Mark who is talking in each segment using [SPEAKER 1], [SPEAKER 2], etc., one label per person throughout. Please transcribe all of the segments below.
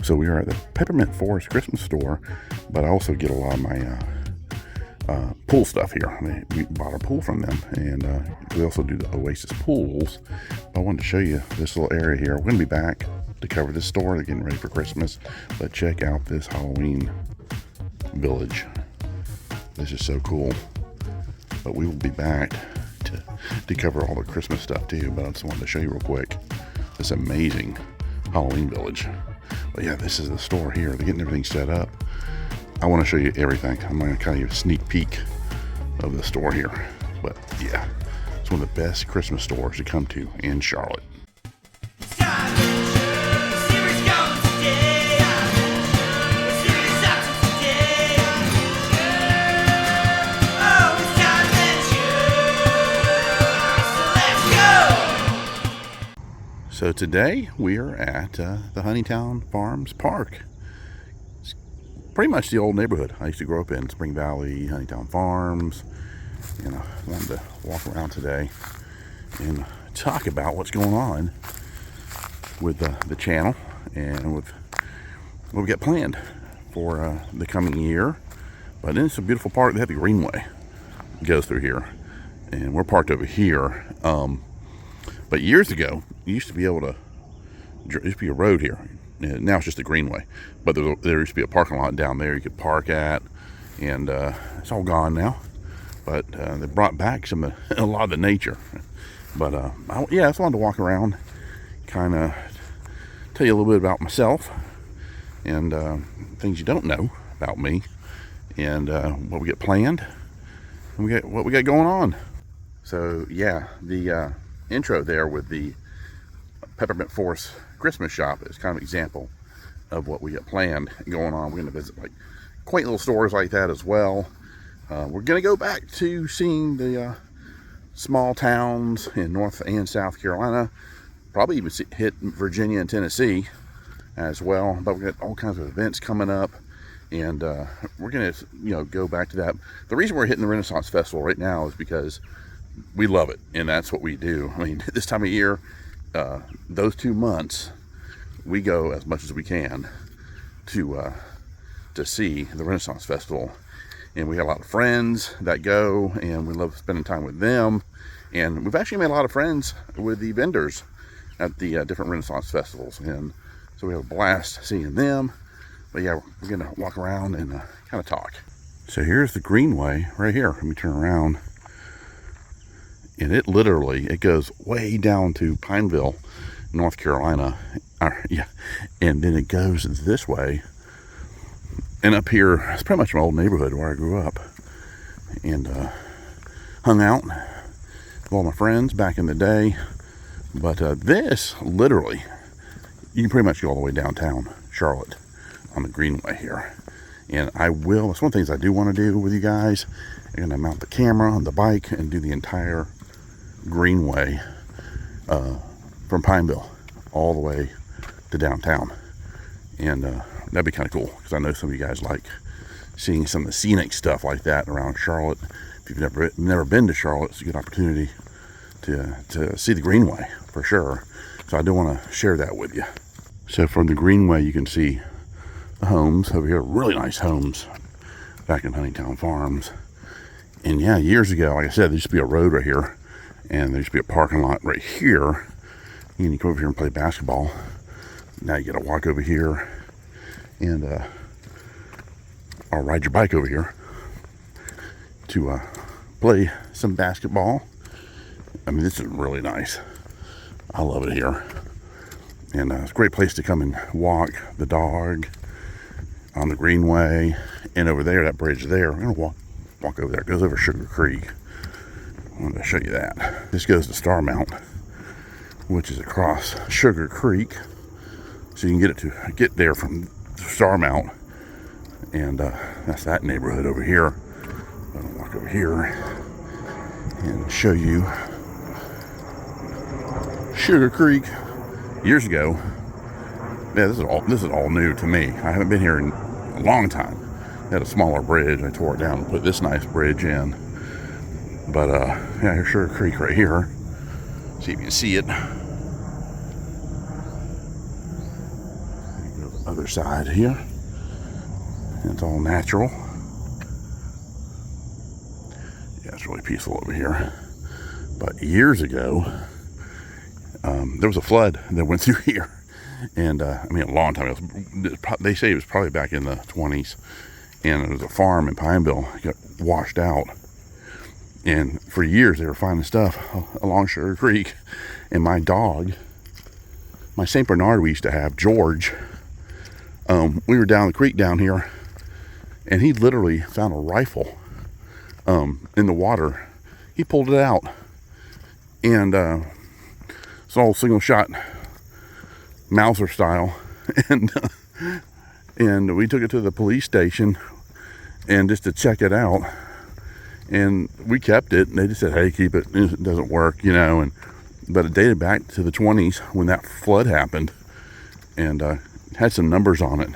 [SPEAKER 1] So we are at the Peppermint Forest Christmas store, but I also get a lot of my pool stuff here. We bought a pool from them, and we also do the Oasis pools. But I wanted to show you this little area here. We're going to be back to cover this store. They're getting ready for Christmas, but check out this Halloween village. This is so cool. But we will be back to cover all the Christmas stuff too. But I just wanted to show you real quick this amazing Halloween village. But yeah, this is the store here. They're getting everything set up. I want to show you everything. I'm going to kind of give a sneak peek of the store here. But yeah, it's one of the best Christmas stores to come to in Charlotte. So today we are at the Honeytown Farms Park. It's pretty much the old neighborhood I used to grow up in, Spring Valley, Honeytown Farms. And I wanted to walk around today and talk about what's going on with the channel and with what we got planned for the coming year. But then it's a beautiful park. They have the Greenway that goes through here, and we're parked over here. But years ago, you used to be able to, there used to be a road here. Now it's just a greenway. But there used to be a parking lot down there you could park at. And it's all gone now. But they brought back a lot of the nature. But yeah, I just wanted to walk around, kind of tell you a little bit about myself. And things you don't know about me. And what we got planned. And what we got going on. So yeah, the intro there with the Peppermint Forest Christmas shop is kind of an example of what we got planned going on. We're going to visit like quaint little stores like that as well. We're going to go back to seeing the small towns in North and South Carolina, probably even hit Virginia and Tennessee as well. But we got all kinds of events coming up, and we're going to go back to that. The reason we're hitting the Renaissance Festival right now is because we love it, and that's what we do. I mean, this time of year, those 2 months, we go as much as we can to see the Renaissance Festival. And we have a lot of friends that go, and we love spending time with them. And we've actually made a lot of friends with the vendors at the different Renaissance festivals, and so we have a blast seeing them. But yeah, we're gonna walk around and kind of talk. So here's the Greenway right here. Let me turn around. And it goes way down to Pineville, North Carolina. Yeah, and then it goes this way. And up here, it's pretty much my old neighborhood where I grew up. And hung out with all my friends back in the day. But this, literally, you can pretty much go all the way downtown Charlotte on the Greenway here. And it's one of the things I do want to do with you guys. I'm going to mount the camera on the bike and do the entire Greenway from Pineville all the way to downtown. And that'd be kind of cool, because I know some of you guys like seeing some of the scenic stuff like that around Charlotte. If you've never been to Charlotte, it's a good opportunity to see the Greenway for sure. So I do want to share that with you. So from the Greenway, you can see the homes over here, really nice homes back in Honeytown Farms. And yeah, years ago, like I said, there used to be a road right here, and there used to be a parking lot right here. And you come over here and play basketball. Now you got to walk over here, and or ride your bike over here to play some basketball. I mean, this is really nice. I love it here. And it's a great place to come and walk the dog on the Greenway. And over there, that bridge there, we're going to walk over there. It goes over Sugar Creek. I'm going to show you that. This goes to Starmount, which is across Sugar Creek. So you can get there from Starmount. And that's that neighborhood over here. I'm going to walk over here and show you Sugar Creek. Years ago, yeah, this is all new to me. I haven't been here in a long time. They had a smaller bridge. I tore it down and put this nice bridge in. But yeah, here's Sugar Creek right here. See if you can see it. other side here. It's all natural. Yeah, it's really peaceful over here. But years ago, there was a flood that went through here. And, I mean, a long time ago. They say it was probably back in the 20s. And there was a farm in Pineville that got washed out. And for years, they were finding stuff along Sugar Creek. And my dog, my St. Bernard we used to have, George, we were down the creek down here. And he literally found a rifle in the water. He pulled it out. And it's all single shot Mauser style. And we took it to the police station and just to check it out. And we kept it. And they just said, hey, keep it. It doesn't work, you know. But it dated back to the 20s when that flood happened. And had some numbers on it.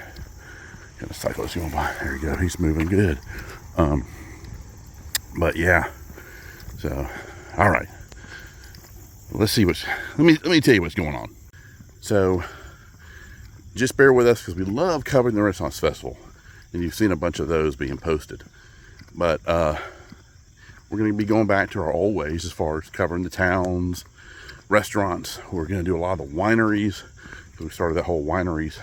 [SPEAKER 1] Got a cyclist going by. There you go. He's moving good. But yeah. So, all right. Let's see what's. Let me tell you what's going on. So, just bear with us because we love covering the Renaissance Festival, and you've seen a bunch of those being posted. But we're going to be going back to our old ways as far as covering the towns, restaurants. We're going to do a lot of the wineries. We started that whole wineries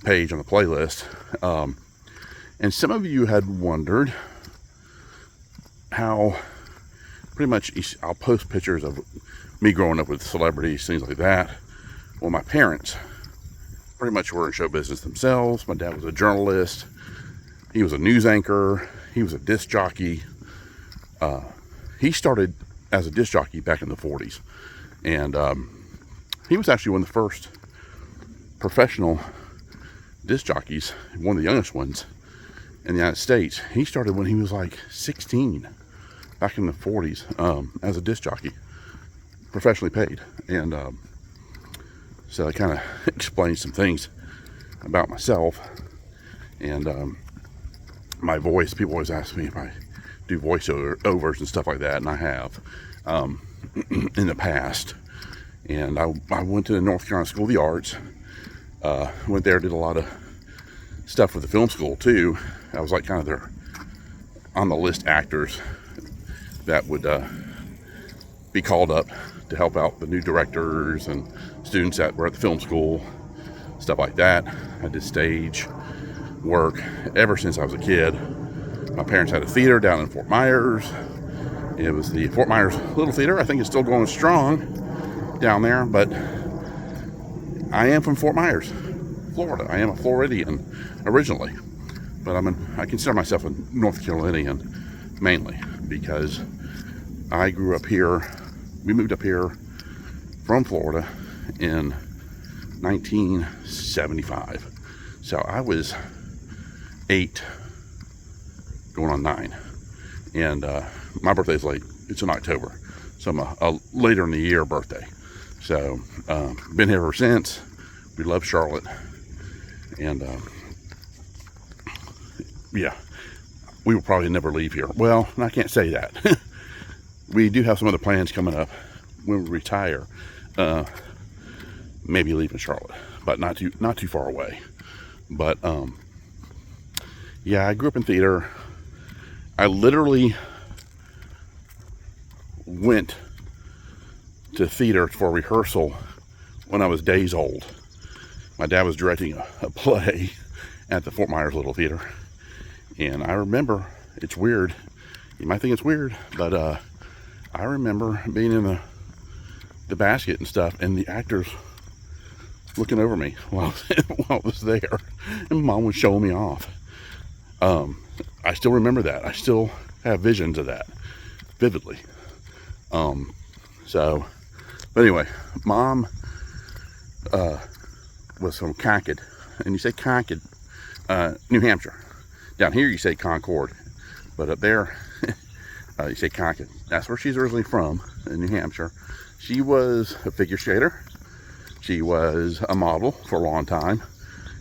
[SPEAKER 1] page on the playlist. And some of you had wondered how pretty much I'll post pictures of me growing up with celebrities, things like that. Well, my parents pretty much were in show business themselves. My dad was a journalist. He was a news anchor. He was a disc jockey. He started as a disc jockey back in the 40s. And he was actually one of the first professional disc jockeys, one of the youngest ones in the United States. He started when he was like 16, back in the 40s, as a disc jockey, professionally paid. And so that kind of explains some things about myself. And my voice, people always ask me if I do voiceovers and stuff like that, and I have in the past. And I went to the North Carolina School of the Arts. Went there, did a lot of stuff with the film school too. I was like kind of their on the list actors that would be called up to help out the new directors and students that were at the film school, stuff like that. I did stage work ever since I was a kid. My parents had a theater down in Fort Myers. It was the Fort Myers Little Theater. I think it's still going strong down there, but I am from Fort Myers, Florida. I am a Floridian originally, but I consider myself a North Carolinian mainly because I grew up here. We moved up here from Florida in 1975. So I was 8, going on 9. And my birthday's late. It's in October. So I'm a later in the year birthday. So, been here ever since. We love Charlotte. And, yeah, we will probably never leave here. Well, I can't say that. We do have some other plans coming up when we retire. Maybe leaving Charlotte, but not too far away. But, yeah, I grew up in theater. I literally went to theater for rehearsal when I was days old. My dad was directing a play at the Fort Myers Little Theater. And I remember, it's weird. You might think it's weird, but I remember being in the basket and stuff, and the actors looking over me while I was there. And Mom was showing me off. I still remember that. I still have visions of that vividly. But anyway, Mom was from Concord, and you say Concord, New Hampshire. Down here you say Concord, but up there you say Concord. That's where she's originally from, in New Hampshire. She was a figure skater. She was a model for a long time,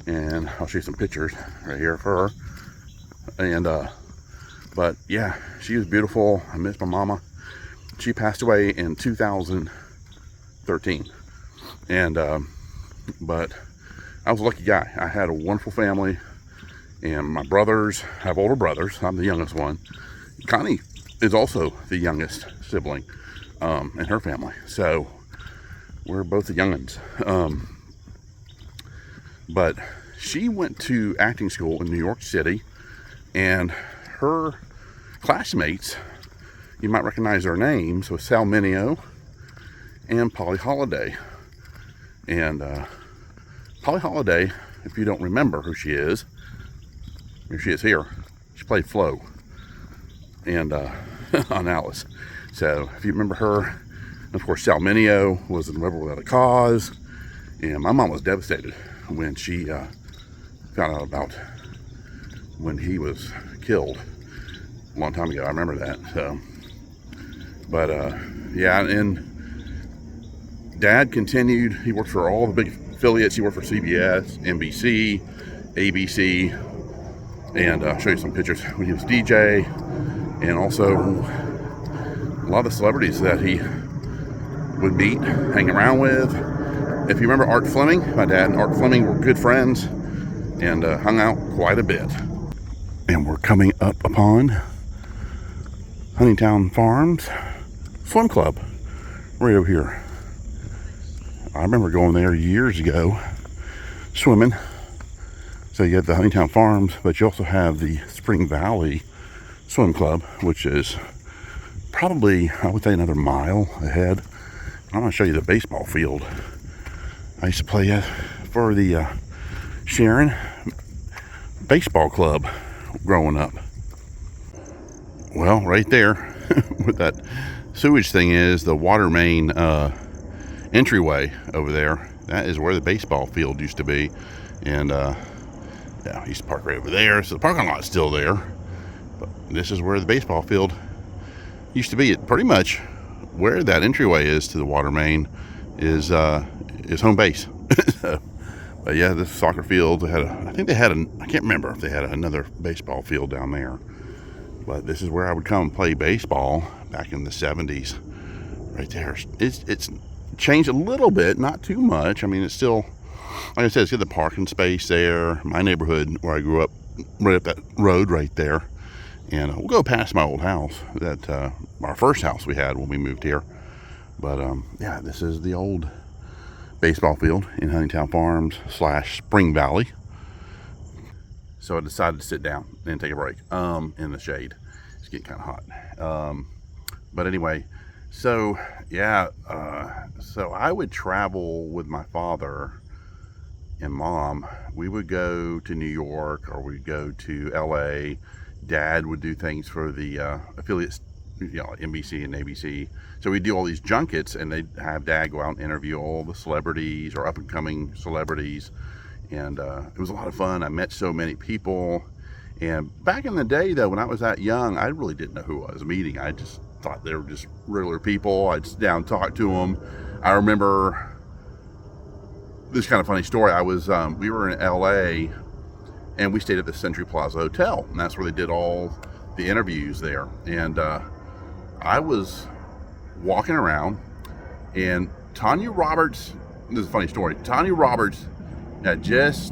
[SPEAKER 1] and I'll show you some pictures right here of her. And but yeah, she was beautiful. I miss my mama. She passed away in 2013, and but I was a lucky guy. I had a wonderful family, and my brothers have older brothers. I'm the youngest one. Connie is also the youngest sibling in her family. So we're both the youngins. But she went to acting school in New York City, and her classmates, you might recognize their names, was Sal Mineo and Polly Holiday. And Polly Holiday, if you don't remember who she is, here she is here. She played Flo and on Alice. So if you remember her, and of course Sal Mineo was in Rebel Without a Cause, and my mom was devastated when she found out about when he was killed a long time ago. I remember that. So, but yeah, and Dad continued. He worked for all the big affiliates. He worked for CBS, NBC, ABC, and I'll show you some pictures when he was DJ, and also a lot of the celebrities that he would meet, hang around with. If you remember Art Fleming, my dad and Art Fleming were good friends and hung out quite a bit. And we're coming up upon Honeytown Farms Swim Club right over here. I remember going there years ago swimming. So you have the Honeytown Farms, but you also have the Spring Valley Swim Club, which is probably, I would say, another mile ahead. I'm going to show you the baseball field. I used to play for the Sharon Baseball Club growing up. Well, right there, what that sewage thing is, the water main entryway over there, that is where the baseball field used to be. And yeah, I used to park right over there. So the parking lot's still there. But this is where the baseball field used to be. It pretty much where that entryway is to the water main is home base. But yeah, this soccer field, I think they had I can't remember if they had another baseball field down there. But this is where I would come and play baseball back in the 70s. Right there. It's changed a little bit, not too much. I mean, it's still, like I said, it's got the parking space there. My neighborhood where I grew up, right up that road right there. And we'll go past my old house, that our first house we had when we moved here. But yeah, this is the old baseball field in Honeytown Farms / Spring Valley. So I decided to sit down and take a break in the shade. It's getting kind of hot. But anyway, so yeah, so I would travel with my father and mom. We would go to New York, or we'd go to LA. Dad would do things for the affiliates, you know, like NBC and ABC. So we'd do all these junkets, and they'd have Dad go out and interview all the celebrities or up-and-coming celebrities. And it was a lot of fun. I met so many people. And back in the day, though, when I was that young, I really didn't know who I was meeting. I just thought they were just regular people. I'd sit down and talk to them. I remember this kind of funny story. We were in LA, and we stayed at the Century Plaza Hotel, and that's where they did all the interviews there. And I was walking around, and Tanya Roberts, this is a funny story, Tanya Roberts had just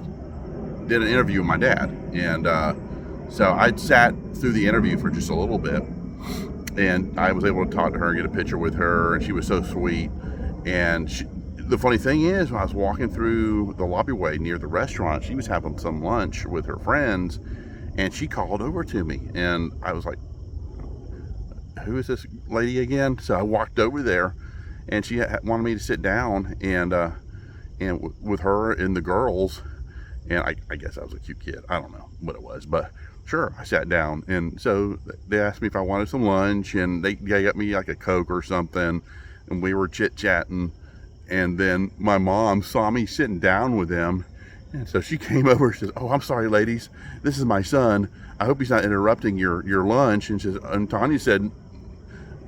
[SPEAKER 1] did an interview with my dad. And so I sat through the interview for just a little bit, and I was able to talk to her and get a picture with her, and she was so sweet. And the funny thing is, when I was walking through the lobbyway near the restaurant, she was having some lunch with her friends, and she called over to me, and I was like, who is this lady again? So I walked over there, and she wanted me to sit down and with her and the girls. And I guess I was a cute kid. I don't know what it was, but sure, I sat down. And so they asked me if I wanted some lunch, and they got me like a Coke or something, and we were chit-chatting. And then my mom saw me sitting down with them, and so she came over and says, "Oh, I'm sorry, ladies. This is my son. I hope he's not interrupting your lunch." And Tanya said,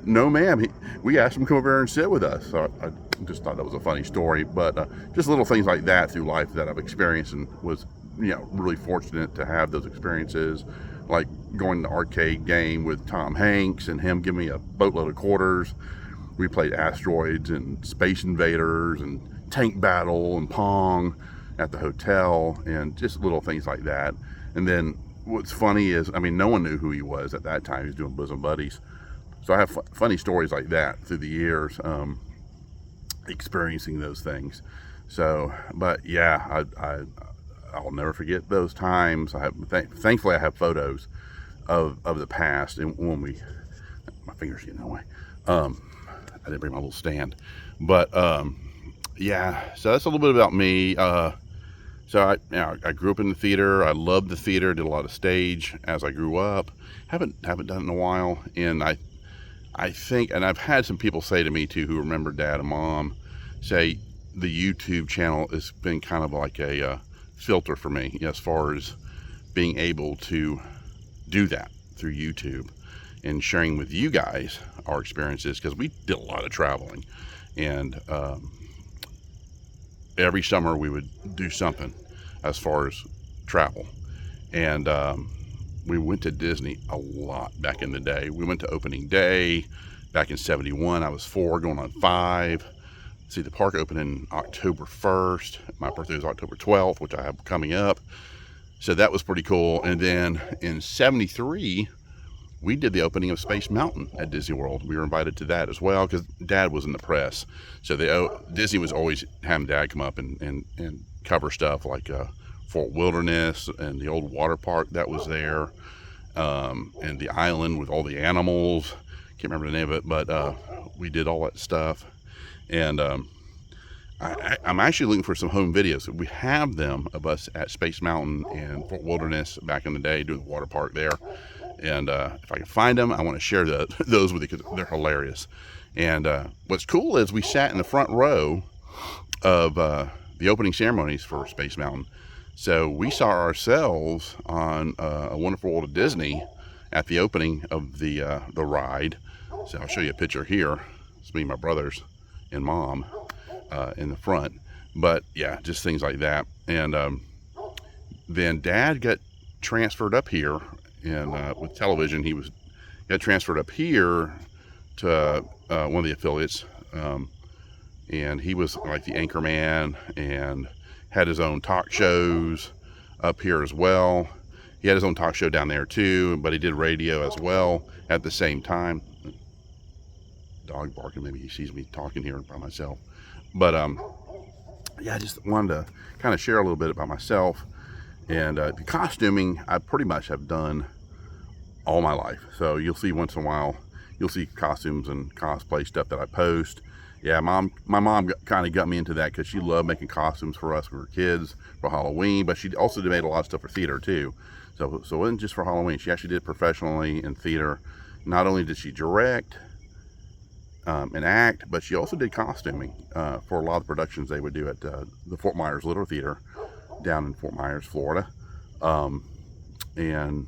[SPEAKER 1] "No, ma'am. We asked him to come over here and sit with us." So I just thought that was a funny story. But just little things like that through life that I've experienced, and was, you know, really fortunate to have those experiences, like going to the arcade game with Tom Hanks and him giving me a boatload of quarters. We played Asteroids and Space Invaders and Tank Battle and Pong. at the hotel, and just little things like that. And then what's funny is, I mean, no one knew who he was at that time. He was doing Bosom Buddies. So I have funny stories like that through the years, experiencing those things. So, but yeah, I'll never forget those times. Thankfully I have photos of the past, and when my fingers getting in the way. I didn't bring my little stand, but yeah. So that's a little bit about me. So I grew up in the theater. I loved the theater. Did a lot of stage as I grew up. Haven't done it in a while, and I think, and I've had some people say to me too, who remember Dad and Mom, say the YouTube channel has been kind of like a filter for me, as far as being able to do that through YouTube and sharing with you guys our experiences, because we did a lot of traveling, and every summer we would do something as far as travel. And we went to Disney a lot back in the day. We went to opening day back in '71. I was 4 going on 5. See, the park opened in October 1st. My birthday was October 12th, which I have coming up. So that was pretty cool. And then in '73, we did the opening of Space Mountain at Disney World. We were invited to that as well, because Dad was in the press. So Disney was always having Dad come up and cover stuff like Fort Wilderness and the old water park that was there, and the island with all the animals. Can't remember the name of it, but we did all that stuff. And I'm actually looking for some home videos. We have them of us at Space Mountain and Fort Wilderness back in the day doing the water park there. And if I can find them, I want to share those with you, because they're hilarious. And what's cool is we sat in the front row of the opening ceremonies for Space Mountain. So we saw ourselves on A Wonderful World of Disney at the opening of the ride. So I'll show you a picture here. It's me, my brothers, and Mom in the front. But yeah, just things like that. And then Dad got transferred up here, and with television, he got transferred up here to one of the affiliates, and he was like the anchor man and had his own talk shows up here as well. He had his own talk show down there too, but he did radio as well at the same time. Dog barking, maybe he sees me talking here by myself. But yeah, I just wanted to kind of share a little bit about myself. And the costuming, I pretty much have done all my life. So you'll see once in a while, you'll see costumes and cosplay stuff that I post. Yeah, my mom kind of got me into that, because she loved making costumes for us when we were kids for Halloween, but she also made a lot of stuff for theater too. So it wasn't just for Halloween. She actually did professionally in theater. Not only did she direct and act, but she also did costuming for a lot of the productions they would do at the Fort Myers Little Theater down in Fort Myers, Florida. And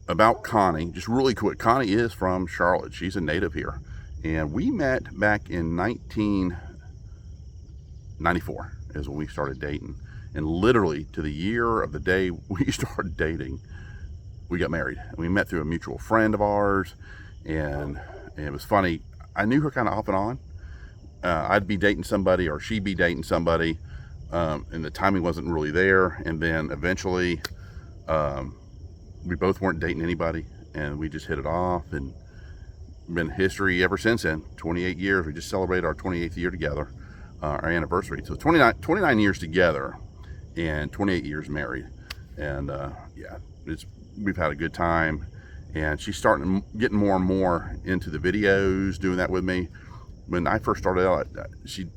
[SPEAKER 1] about Connie, just really quick, Connie is from Charlotte. She's a native here. And we met back in 1994 is when we started dating. And literally to the year of the day we started dating, we got married. And we met through a mutual friend of ours. And it was funny. I knew her kind of off and on. I'd be dating somebody, or she'd be dating somebody, and the timing wasn't really there. And then eventually, we both weren't dating anybody, and we just hit it off, and been history ever since then. 28 years. We just celebrated our 28th year together, our anniversary. So 29 years together, and 28 years married. And yeah, we've had a good time. And she's getting more and more into the videos, doing that with me. When I first started out, she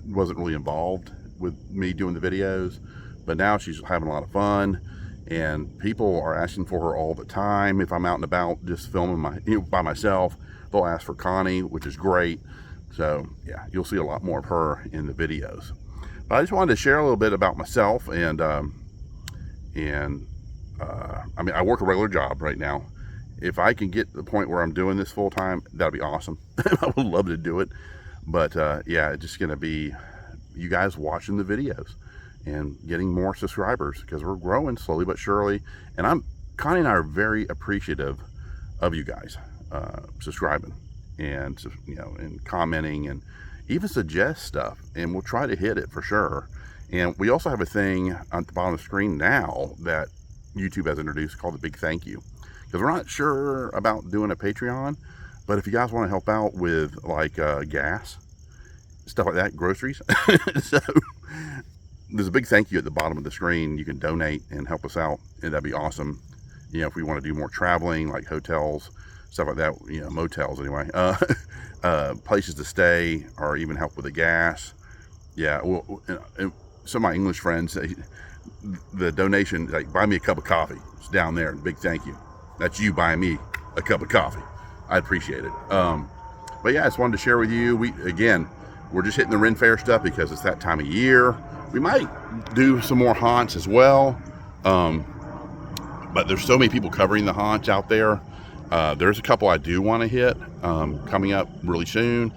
[SPEAKER 1] wasn't really involved with me doing the videos, but now she's having a lot of fun, and people are asking for her all the time. If I'm out and about just filming by myself, they'll ask for Connie, which is great. So yeah, you'll see a lot more of her in the videos. But I just wanted to share a little bit about myself, and I mean, I work a regular job right now. If I can get to the point where I'm doing this full time, that'd be awesome. I would love to do it. But yeah, it's just gonna be you guys watching the videos and getting more subscribers, because we're growing slowly but surely. And Connie and I are very appreciative of you guys subscribing, and and commenting, and even suggest stuff, and we'll try to hit it for sure. And we also have a thing on the bottom of the screen now that YouTube has introduced called the Big Thank You. Because we're not sure about doing a Patreon, but if you guys want to help out with like gas, stuff like that, groceries, so there's a big thank you at the bottom of the screen. You can donate and help us out, and that'd be awesome. You know, if we want to do more traveling, like hotels, stuff like that, you know, motels anyway, places to stay, or even help with the gas. Yeah, well, some of my English friends, the donation, like buy me a cup of coffee, it's down there. Big thank you. That's you buying me a cup of coffee. I appreciate it. But yeah, I just wanted to share with you. We're just hitting the Ren Fair stuff because it's that time of year. We might do some more haunts as well. But there's so many people covering the haunts out there. There's a couple I do want to hit coming up really soon.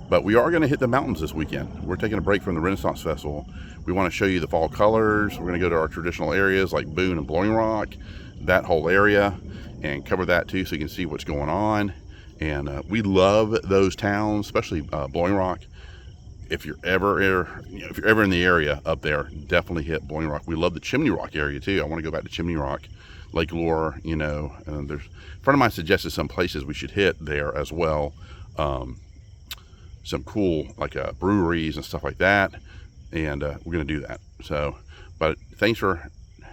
[SPEAKER 1] But we are going to hit the mountains this weekend. We're taking a break from the Renaissance Festival. We want to show you the fall colors. We're going to go to our traditional areas like Boone and Blowing Rock, that whole area, and cover that too so you can see what's going on. And we love those towns, especially Blowing Rock. If you're ever in the area up there, definitely hit Blowing Rock. We love the Chimney Rock area too. I want to go back to Chimney Rock, Lake Lure. You know, there's a friend of mine suggested some places we should hit there as well. Some cool like breweries and stuff like that, and we're going to do that. So, but thanks for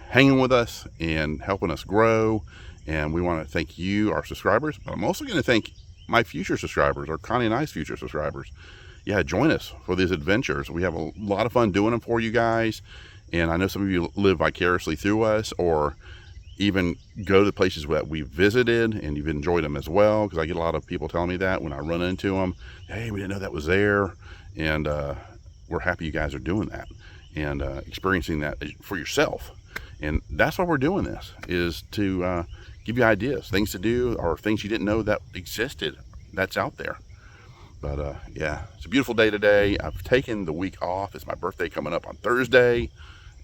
[SPEAKER 1] hanging with us and helping us grow. And we want to thank you, our subscribers. But I'm also going to thank my future subscribers, or Connie and I's future subscribers. Yeah, join us for these adventures. We have a lot of fun doing them for you guys. And I know some of you live vicariously through us, or even go to the places that we visited and you've enjoyed them as well. Because I get a lot of people telling me that when I run into them. Hey, we didn't know that was there. And we're happy you guys are doing that and experiencing that for yourself. And that's why we're doing this, is to give you ideas, things to do, or things you didn't know that existed that's out there. But yeah, it's a beautiful day today. I've taken the week off. It's my birthday coming up on Thursday.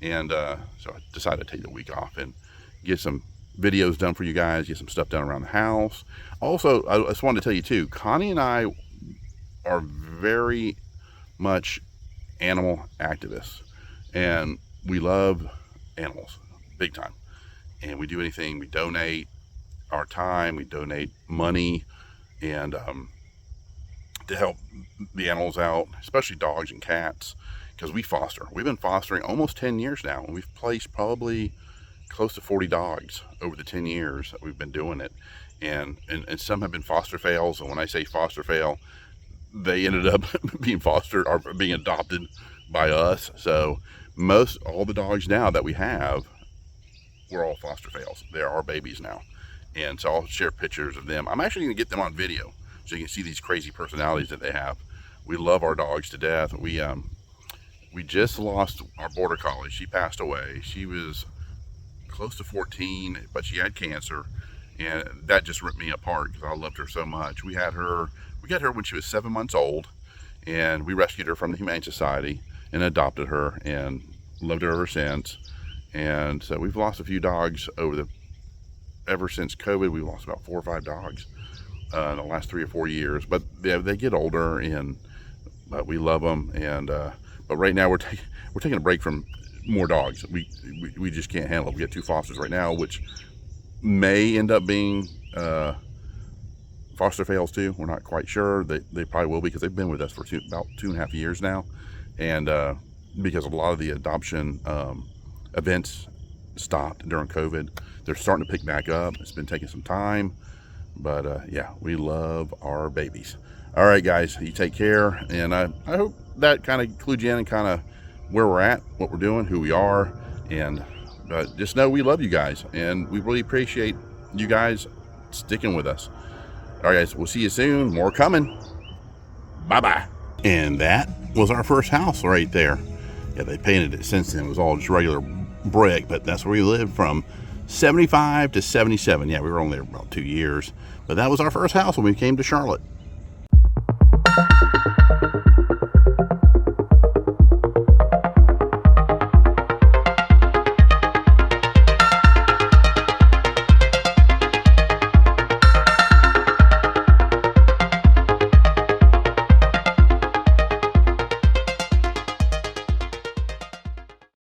[SPEAKER 1] And so I decided to take the week off and get some videos done for you guys, get some stuff done around the house. Also, I just wanted to tell you too, Connie and I are very much animal activists. And we love animals, big time. And we do anything, we donate our time, we donate money, and to help the animals out, especially dogs and cats, because we foster. We've been fostering almost 10 years now, and we've placed probably close to 40 dogs over the 10 years that we've been doing it. And some have been foster fails, and when I say foster fail, they ended up being fostered or being adopted by us. So all the dogs now that we have, we're all foster fails. They're our babies now. And so I'll share pictures of them. I'm actually going to get them on video so you can see these crazy personalities that they have. We love our dogs to death. We just lost our border collie. She passed away. She was close to 14, but she had cancer, and that just ripped me apart because I loved her so much. We got her when she was 7 months old, and we rescued her from the Humane Society and adopted her, and loved her ever since. And so we've lost a few dogs ever since COVID. We've lost about 4 or 5 dogs in the last 3 or 4 years, but they get older, but we love them. And but right now we're taking a break from more dogs. We just can't handle it. We got 2 fosters right now, which may end up being foster fails too. We're not quite sure. They probably will, because they've been with us for about 2.5 years now, and because a lot of the adoption events stopped during COVID, they're starting to pick back up. It's been taking some time, but yeah, we love our babies. All right, guys, you take care, and I hope that kind of clued you in and kind of where we're at, what we're doing, who we are, and just know we love you guys, and we really appreciate you guys sticking with us. All right, guys, we'll see you soon. More coming. Bye-bye. And that was our first house right there. Yeah, they painted it since then. It was all just regular brick, but that's where we lived from 75 to 77. Yeah, we were only there about 2 years, but that was our first house when we came to Charlotte.